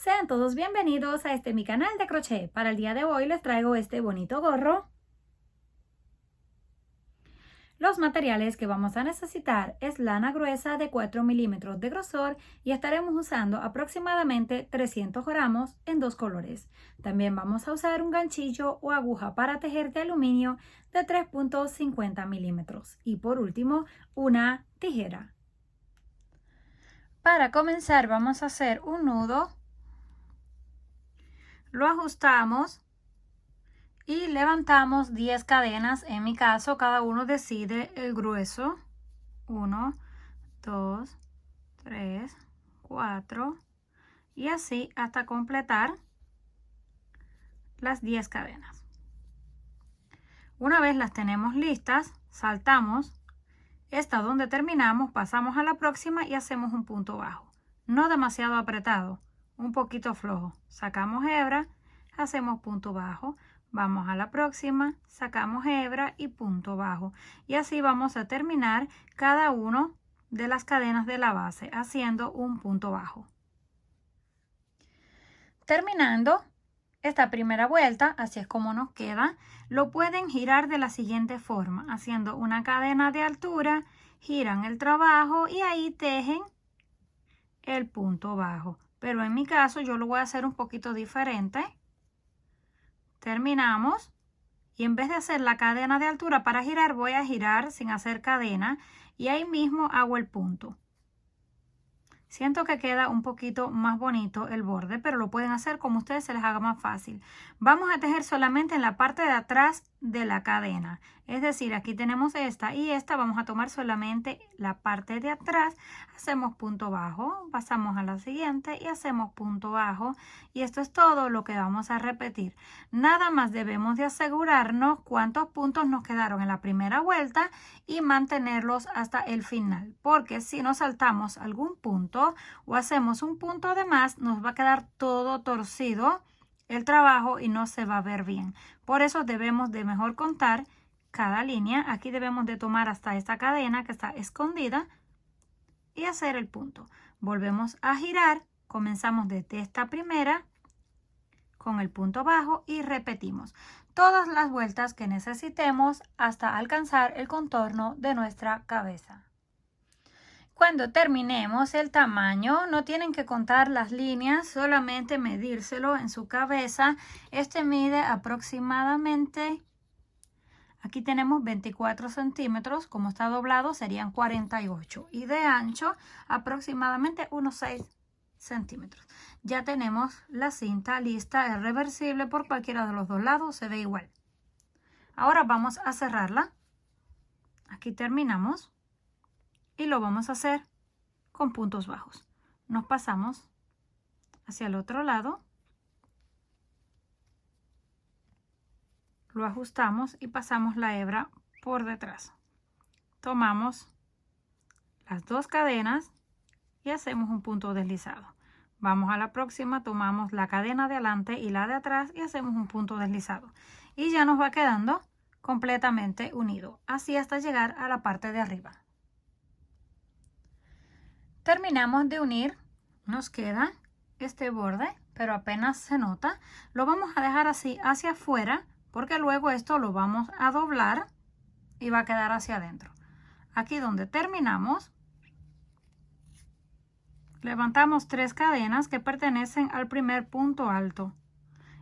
Sean todos bienvenidos a mi canal de crochet. Para el día de hoy les traigo este bonito gorro. Los materiales que vamos a necesitar es lana gruesa de 4 milímetros de grosor y estaremos usando aproximadamente 300 gramos en dos colores. También vamos a usar un ganchillo o aguja para tejer de aluminio de 3.50 milímetros y por último una tijera. Para comenzar vamos a hacer un nudo. Lo ajustamos y levantamos 10 cadenas. En mi caso, cada uno decide el grueso. 1, 2, 3, 4 y así hasta completar las 10 cadenas. Una vez las tenemos listas, saltamos esta donde terminamos, pasamos a la próxima y hacemos un punto bajo. No demasiado apretado, un poquito flojo. Sacamos hebra, hacemos punto bajo, vamos a la próxima, sacamos hebra y punto bajo. Y así vamos a terminar cada uno de las cadenas de la base haciendo un punto bajo. Terminando esta primera vuelta, así es como nos queda. Lo pueden girar de la siguiente forma, haciendo una cadena de altura, giran el trabajo y ahí tejen el punto bajo. Pero en mi caso yo lo voy a hacer un poquito diferente. Terminamos y en vez de hacer la cadena de altura para girar, voy a girar sin hacer cadena y ahí mismo hago el punto. Siento que queda un poquito más bonito el borde, pero lo pueden hacer como ustedes se les haga más fácil. Vamos a tejer solamente en la parte de atrás de la cadena. Es decir, aquí tenemos esta y esta. Vamos a tomar solamente la parte de atrás. Hacemos punto bajo, pasamos a la siguiente y hacemos punto bajo. Y esto es todo lo que vamos a repetir. Nada más debemos de asegurarnos cuántos puntos nos quedaron en la primera vuelta y mantenerlos hasta el final. Porque si nos saltamos algún punto o hacemos un punto de más, nos va a quedar todo torcido el trabajo y no se va a ver bien. Por eso debemos de mejor contar cada línea. Aquí debemos de tomar hasta esta cadena que está escondida y hacer el punto. Volvemos a girar, comenzamos desde esta primera con el punto bajo y repetimos todas las vueltas que necesitemos hasta alcanzar el contorno de nuestra cabeza. Cuando terminemos el tamaño, no tienen que contar las líneas, solamente medírselo en su cabeza. Este mide aproximadamente, aquí tenemos 24 centímetros, como está doblado serían 48 y de ancho aproximadamente unos 6 centímetros. Ya tenemos la cinta lista, es reversible por cualquiera de los dos lados, se ve igual. Ahora vamos a cerrarla. Aquí terminamos. Y lo vamos a hacer con puntos bajos. Nos pasamos hacia el otro lado. Lo ajustamos y pasamos la hebra por detrás. Tomamos las dos cadenas y hacemos un punto deslizado. Vamos a la próxima, tomamos la cadena de adelante y la de atrás y hacemos un punto deslizado. Y ya nos va quedando completamente unido. Así hasta llegar a la parte de arriba. Terminamos de unir, nos queda este borde, pero apenas se nota. Lo vamos a dejar así hacia afuera, porque luego esto lo vamos a doblar y va a quedar hacia adentro. Aquí donde terminamos, levantamos 3 cadenas que pertenecen al primer punto alto.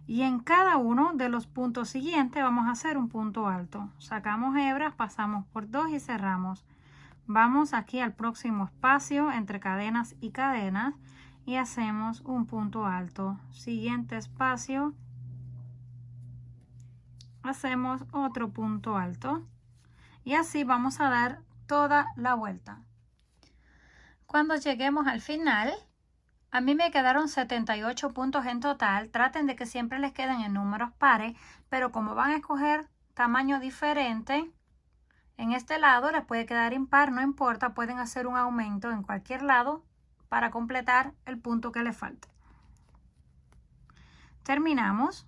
Y en cada uno de los puntos siguientes vamos a hacer un punto alto. Sacamos hebras, pasamos por 2 y cerramos. Vamos aquí al próximo espacio entre cadenas y cadenas y hacemos un punto alto. Siguiente espacio, hacemos otro punto alto y así vamos a dar toda la vuelta. Cuando lleguemos al final, a mí me quedaron 78 puntos en total. Traten de que siempre les queden en números pares, pero como van a escoger tamaño diferente, en este lado les puede quedar impar, no importa, pueden hacer un aumento en cualquier lado para completar el punto que les falte. Terminamos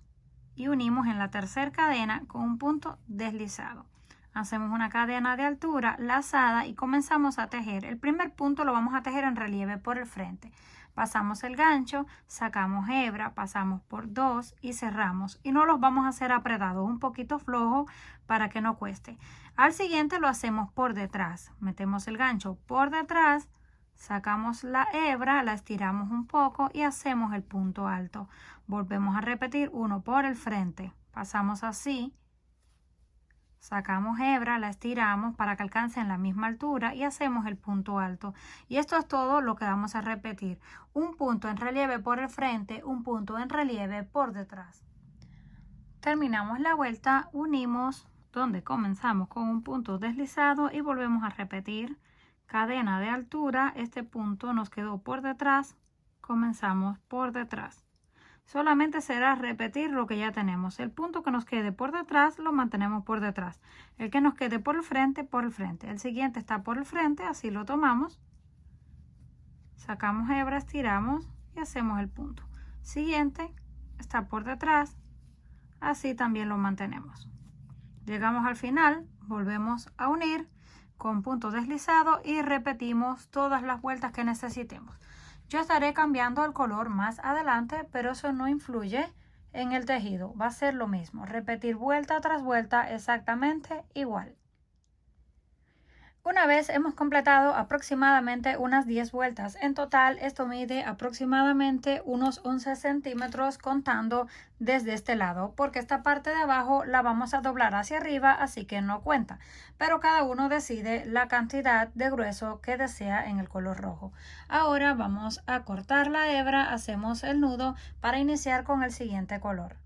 y unimos en la tercera cadena con un punto deslizado. Hacemos una cadena de altura lazada y comenzamos a tejer. El primer punto lo vamos a tejer en relieve por el frente. Pasamos el gancho, sacamos hebra, pasamos por 2 y cerramos. Y no los vamos a hacer apretados, un poquito flojo para que no cueste. Al siguiente lo hacemos por detrás. Metemos el gancho por detrás, sacamos la hebra, la estiramos un poco y hacemos el punto alto. Volvemos a repetir uno por el frente. Pasamos así. Sacamos hebra, la estiramos para que alcance en la misma altura y hacemos el punto alto. Y esto es todo lo que vamos a repetir. Un punto en relieve por el frente, un punto en relieve por detrás. Terminamos la vuelta, unimos donde comenzamos con un punto deslizado y volvemos a repetir. Cadena de altura, este punto nos quedó por detrás, comenzamos por detrás. Solamente será repetir lo que ya tenemos. El punto que nos quede por detrás lo mantenemos por detrás. El que nos quede por el frente, por el frente. El siguiente está por el frente, así lo tomamos. Sacamos hebra, estiramos y hacemos el punto. Siguiente está por detrás, así también lo mantenemos. Llegamos al final, volvemos a unir con punto deslizado y repetimos todas las vueltas que necesitemos. Yo estaré cambiando el color más adelante, pero eso no influye en el tejido. Va a ser lo mismo, repetir vuelta tras vuelta exactamente igual. Una vez hemos completado aproximadamente unas 10 vueltas. En total esto mide aproximadamente unos 11 centímetros contando desde este lado, porque esta parte de abajo la vamos a doblar hacia arriba, así que no cuenta. Pero cada uno decide la cantidad de grueso que desea en el color rojo. Ahora vamos a cortar la hebra, hacemos el nudo para iniciar con el siguiente color.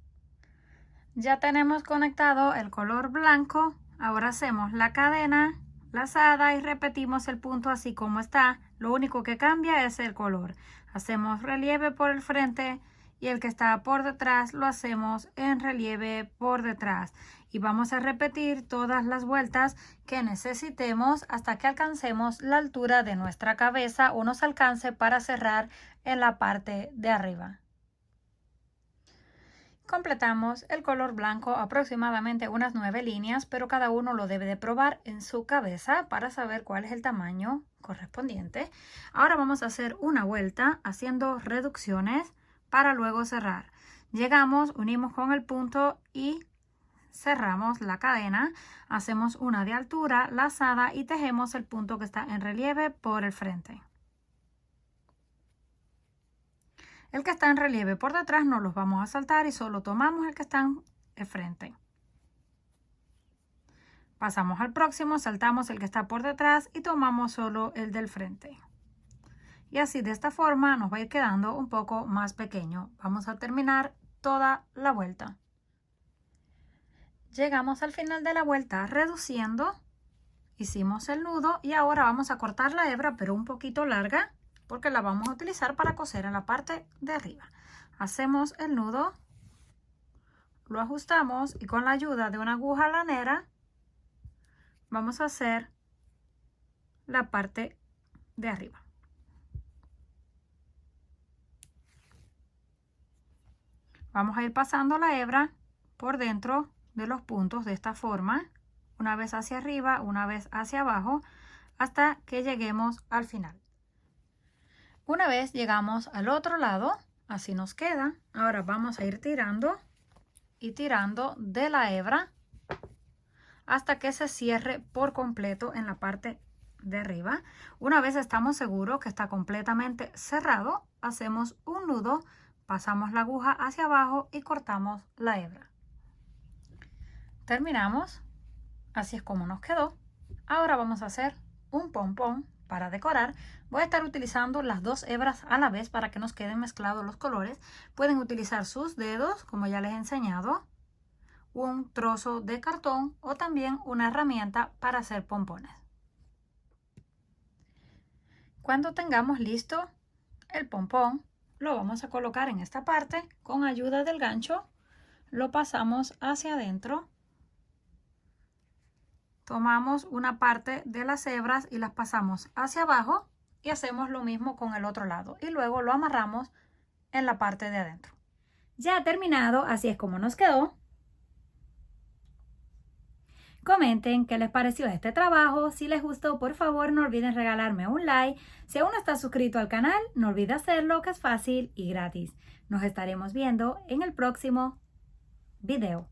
Ya tenemos conectado el color blanco, ahora hacemos la cadena lazada y repetimos el punto así como está. Lo único que cambia es el color. Hacemos relieve por el frente y el que está por detrás lo hacemos en relieve por detrás. Y vamos a repetir todas las vueltas que necesitemos hasta que alcancemos la altura de nuestra cabeza o nos alcance para cerrar en la parte de arriba. Completamos el color blanco aproximadamente unas 9 líneas, pero cada uno lo debe de probar en su cabeza para saber cuál es el tamaño correspondiente. Ahora vamos a hacer una vuelta haciendo reducciones para luego cerrar. Llegamos, unimos con el punto y cerramos la cadena. Hacemos una de altura lazada y tejemos el punto que está en relieve por el frente. El que está en relieve por detrás no los vamos a saltar y solo tomamos el que está en el frente. Pasamos al próximo, saltamos el que está por detrás y tomamos solo el del frente. Y así de esta forma nos va a ir quedando un poco más pequeño. Vamos a terminar toda la vuelta. Llegamos al final de la vuelta reduciendo. Hicimos el nudo y ahora vamos a cortar la hebra, pero un poquito larga, porque la vamos a utilizar para coser en la parte de arriba. Hacemos el nudo, lo ajustamos y con la ayuda de una aguja lanera vamos a hacer la parte de arriba. Vamos a ir pasando la hebra por dentro de los puntos de esta forma, una vez hacia arriba, una vez hacia abajo, hasta que lleguemos al final. Una vez llegamos al otro lado, así nos queda. Ahora vamos a ir tirando y tirando de la hebra hasta que se cierre por completo en la parte de arriba. Una vez estamos seguros que está completamente cerrado, hacemos un nudo, pasamos la aguja hacia abajo y cortamos la hebra. Terminamos. Así es como nos quedó. Ahora vamos a hacer un pompón para decorar. Voy a estar utilizando las dos hebras a la vez para que nos queden mezclados los colores. Pueden utilizar sus dedos, como ya les he enseñado, un trozo de cartón o también una herramienta para hacer pompones. Cuando tengamos listo el pompón, lo vamos a colocar en esta parte. Con ayuda del gancho lo pasamos hacia adentro. Tomamos una parte de las hebras y las pasamos hacia abajo y hacemos lo mismo con el otro lado y luego lo amarramos en la parte de adentro. Ya terminado, así es como nos quedó. comenten qué les pareció este trabajo. Si les gustó, por favor no olviden regalarme un like. Si aún no estás suscrito al canal, no olvides hacerlo, que es fácil y gratis. Nos estaremos viendo en el próximo video.